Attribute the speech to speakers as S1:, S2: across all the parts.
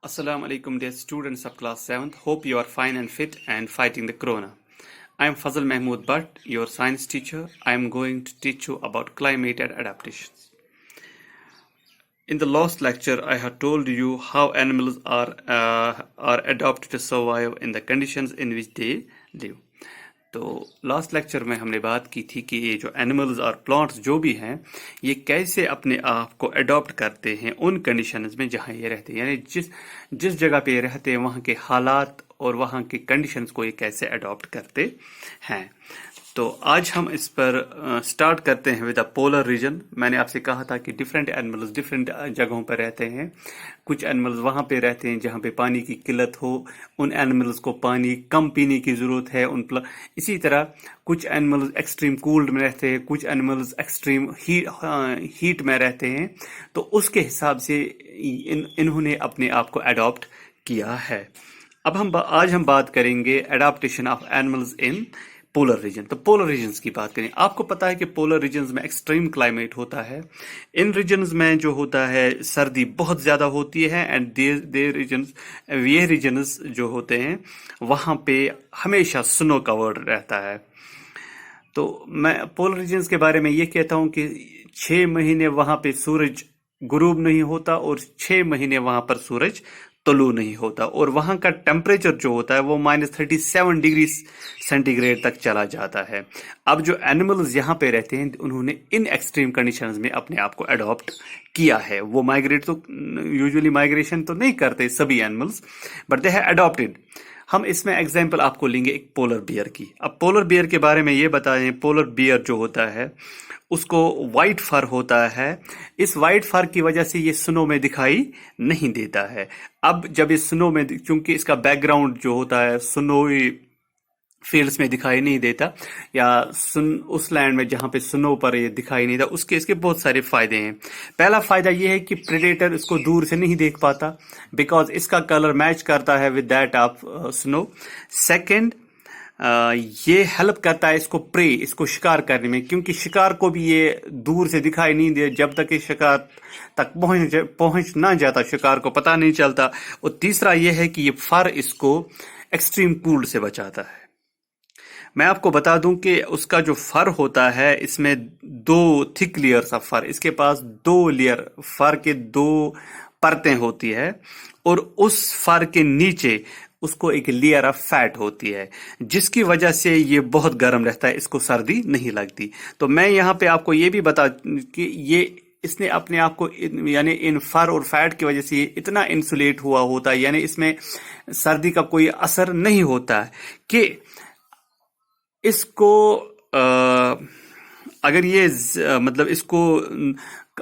S1: Assalamu alaikum, dear students of class 7th. Hope you are fine and fit and fighting the corona. I am Fazal Mahmood Bhatt, your science teacher. I am going to teach you about climate and adaptations. In the last lecture, I had told you how animals are adapted to survive in the conditions in which they live. تو last lecture میں ہم نے بات کی تھی کہ یہ جو اینیملز اور پلانٹس جو بھی ہیں یہ کیسے اپنے آپ کو اڈاپٹ کرتے ہیں ان کنڈیشنز میں جہاں یہ رہتے ہیں، یعنی جس جگہ پہ یہ رہتے ہیں وہاں کے حالات اور وہاں کے کنڈیشنز کو یہ کیسے اڈاپٹ کرتے ہیں۔ تو آج ہم اس پر سٹارٹ کرتے ہیں ود دا پولر ریجن۔ میں نے آپ سے کہا تھا کہ ڈفرینٹ اینیملز ڈفرینٹ جگہوں پر رہتے ہیں۔ کچھ اینیملز وہاں پہ رہتے ہیں جہاں پہ پانی کی قلت ہو، ان اینیملز کو پانی کم پینے کی ضرورت ہے۔ اسی طرح کچھ اینیملز ایکسٹریم کولڈ میں رہتے ہیں، کچھ اینیملز ایکسٹریم ہیٹ میں رہتے ہیں، تو اس کے حساب سے انہوں نے اپنے آپ کو اڈاپٹ کیا ہے۔ اب آج ہم بات کریں گے adaptation of animals in polar region. تو پولر ریجنز کی بات کریں، آپ کو پتا ہے کہ پولر ریجنز میں ایکسٹریم کلائمیٹ ہوتا ہے۔ ان ریجنز میں جو ہوتا ہے سردی بہت زیادہ ہوتی ہے، اینڈ یہ ریجنز جو ہوتے ہیں وہاں پہ ہمیشہ سنو کورڈ رہتا ہے۔ تو میں پولر ریجنز کے بارے میں یہ کہتا ہوں کہ 6 مہینے وہاں پہ سورج غروب نہیں ہوتا اور 6 مہینے وہاں پر سورج طلوع نہیں ہوتا، اور وہاں کا ٹیمپریچر جو ہوتا ہے وہ -37 ڈگری سینٹی گریڈ تک چلا جاتا ہے۔ اب جو اینیملز یہاں پہ رہتے ہیں انہوں نے ان ایکسٹریم کنڈیشنز میں اپنے آپ کو اڈاپٹ کیا ہے۔ وہ مائگریٹ تو یوزولی مائگریشن تو نہیں کرتے سبھی animals, but they have adapted. ہم اس میں ایگزامپل آپ کو لیں گے ایک پولر بیئر کی۔ اب پولر بیئر کے بارے میں یہ بتائیں، پولر بیئر جو ہوتا ہے اس کو وائٹ فر ہوتا ہے۔ اس وائٹ فر کی وجہ سے یہ سنو میں دکھائی نہیں دیتا ہے۔ اب جب یہ سنو میں، چونکہ اس کا بیک گراؤنڈ جو ہوتا ہے سنوئی فیلڈز میں دکھائی نہیں دیتا، یا اس لینڈ میں جہاں پہ سنو پر یہ دکھائی نہیں دیتا، اس کے بہت سارے فائدے ہیں۔ پہلا فائدہ یہ ہے کہ پریڈیٹر اس کو دور سے نہیں دیکھ پاتا، بیکاز اس کا کلر میچ کرتا ہے ود دیٹ آف سنو۔ سیکنڈ، یہ ہیلپ کرتا ہے اس کو شکار کرنے میں، کیونکہ شکار کو بھی یہ دور سے دکھائی نہیں دے، جب تک یہ شکار تک پہنچ نہ جاتا شکار کو پتہ نہیں چلتا۔ اور تیسرا یہ ہے کہ یہ فر اس کو ایکسٹریم کولڈ سے بچاتا ہے۔ میں آپ کو بتا دوں کہ اس کا جو فر ہوتا ہے اس میں 2 تھک لیئرز آف فر، اس کے پاس 2 لیئر فر کے 2 پرتیں ہوتی ہے، اور اس فر کے نیچے اس کو ایک لیئر آف فیٹ ہوتی ہے، جس کی وجہ سے یہ بہت گرم رہتا ہے، اس کو سردی نہیں لگتی۔ تو میں یہاں پہ آپ کو یہ بھی بتا کہ اس نے اپنے آپ کو، یعنی ان فر اور فیٹ کی وجہ سے یہ اتنا انسولیٹ ہوا ہوتا ہے، یعنی اس میں سردی کا کوئی اثر نہیں ہوتا ہے کہ اس کو اگر یہ اس کو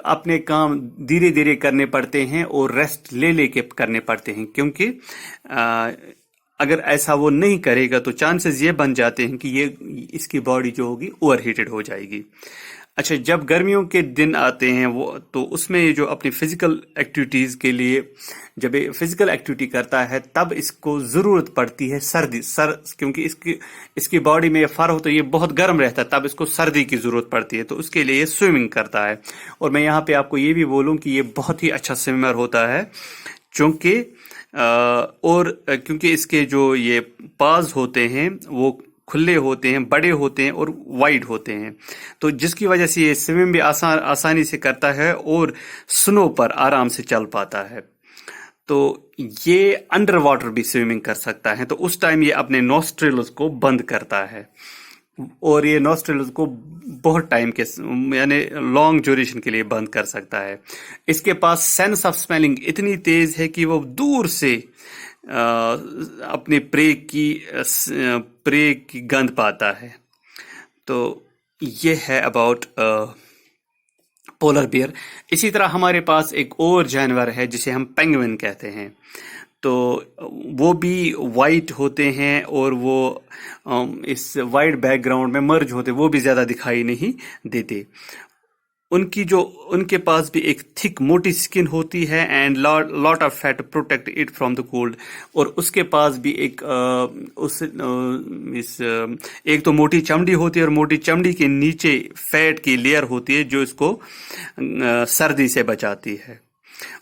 S1: اپنے کام دھیرے دھیرے کرنے پڑتے ہیں اور ریسٹ لے کے کرنے پڑتے ہیں، کیونکہ اگر ایسا وہ نہیں کرے گا تو چانسز یہ بن جاتے ہیں کہ اس کی باڈی جو ہوگی اوور ہیٹڈ ہو جائے گی۔ اچھا، جب گرمیوں کے دن آتے ہیں تو اس میں جو اپنی فزیکل ایکٹیویٹیز کے لیے جب فزیکل ایکٹیویٹی کرتا ہے تب اس کو ضرورت پڑتی ہے کیونکہ اس کی باڈی میں فر ہو تو یہ بہت گرم رہتا ہے، تب اس کو سردی کی ضرورت پڑتی ہے، تو اس کے لیے یہ سوئمنگ کرتا ہے۔ اور میں یہاں پہ آپ کو یہ بھی بولوں کہ یہ بہت ہی اچھا سوئمر ہوتا ہے، کیونکہ اس کے جو یہ پاز ہوتے ہیں وہ کھلے ہوتے ہیں، بڑے ہوتے ہیں اور وائڈ ہوتے ہیں، تو جس کی وجہ سے یہ سوئم بھی آسانی سے کرتا ہے اور سنو پر آرام سے چل پاتا ہے۔ تو یہ انڈر واٹر بھی سوئمنگ کر سکتا ہے، تو اس ٹائم یہ اپنے نوسٹریلز کو بند کرتا ہے، اور یہ نوسٹریلز کو بہت ٹائم کے، یعنی لانگ ڈیوریشن کے لیے بند کر سکتا ہے۔ اس کے پاس سینس آف اسمیلنگ اتنی تیز ہے کہ وہ دور سے اپنے پرے کی گند پاتا ہے۔ تو یہ ہے اباؤٹ پولر بیئر۔ اسی طرح ہمارے پاس ایک اور جانور ہے جسے ہم پینگوئن کہتے ہیں، تو وہ بھی وائٹ ہوتے ہیں، اور وہ اس وائٹ بیک گراؤنڈ میں مرج ہوتے، وہ بھی زیادہ دکھائی نہیں دیتے۔ ان کے پاس بھی ایک تھک موٹی سکن ہوتی ہے، and lot of fat protect it from the cold, اور اس کے پاس بھی ایک تو موٹی چمڑی ہوتی ہے، اور موٹی چمڑی کے نیچے فیٹ کی لیئر ہوتی ہے جو اس کو سردی سے بچاتی ہے۔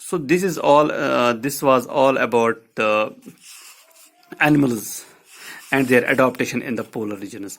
S1: so this was all about the animals and their adaptation in the polar regions.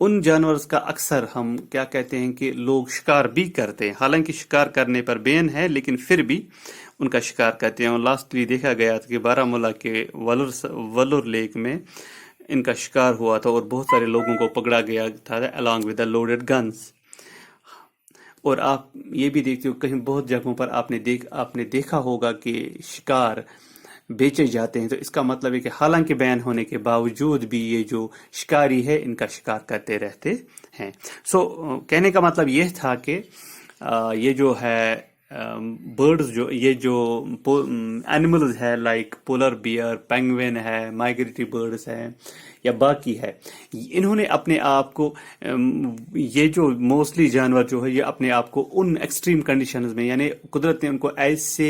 S1: ان جانورز کا اکثر ہم کیا کہتے ہیں کہ لوگ شکار بھی کرتے ہیں، حالانکہ شکار کرنے پر بین ہے لیکن پھر بھی ان کا شکار کرتے ہیں. اور لاسٹلی دیکھا گیا تھا کہ بارہ مولہ کے ولر لیک میں ان کا شکار ہوا تھا اور بہت سارے لوگوں کو پکڑا گیا تھا along with the loaded guns. اور آپ یہ بھی دیکھتے ہو کہیں بہت جگہوں پر آپ نے دیکھا ہوگا کہ شکار بیچے جاتے ہیں، تو اس کا مطلب ہے کہ حالانکہ بین ہونے کے باوجود بھی یہ جو شکاری ہے ان کا شکار کرتے رہتے ہیں. کہنے کا مطلب یہ تھا کہ یہ جو ہے برڈز، جو یہ جو اینیملز ہے لائک پولر بیئر، پینگوین ہے، مائگریٹری برڈز ہے یا باقی ہے، انہوں نے اپنے آپ کو یہ جو موسٹلی جانور جو ہے یہ اپنے آپ کو ان ایکسٹریم کنڈیشنز میں، یعنی قدرت نے ان کو ایسے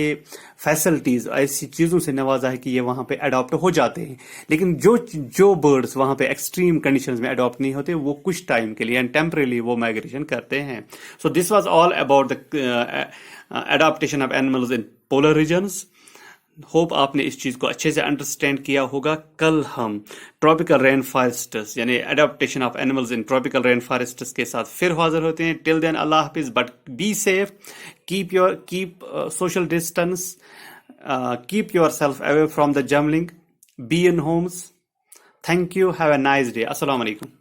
S1: فیسلٹیز، ایسی چیزوں سے نوازا ہے کہ یہ وہاں پہ اڈاپٹ ہو جاتے ہیں. لیکن جو برڈز وہاں پہ ایکسٹریم کنڈیشنز میں اڈاپٹ نہیں ہوتے وہ کچھ ٹائم کے لیے اینڈ ٹیمپریلی وہ مائگریشن کرتے ہیں. So this was all about the adaptation of animals in polar regions. Hope آپ نے اس چیز کو اچھے سے انڈرسٹینڈ کیا ہوگا. کل ہم ٹراپیکل رین فارسٹس یعنی adaptation of animals in tropical rain forests کے ساتھ پھر حاضر ہوتے ہیں. ٹل دین اللہ حافظ، but be safe, keep social distance, keep yourself away from the jumbling, be in homes. Thank you, have a nice day. Assalamu alaikum.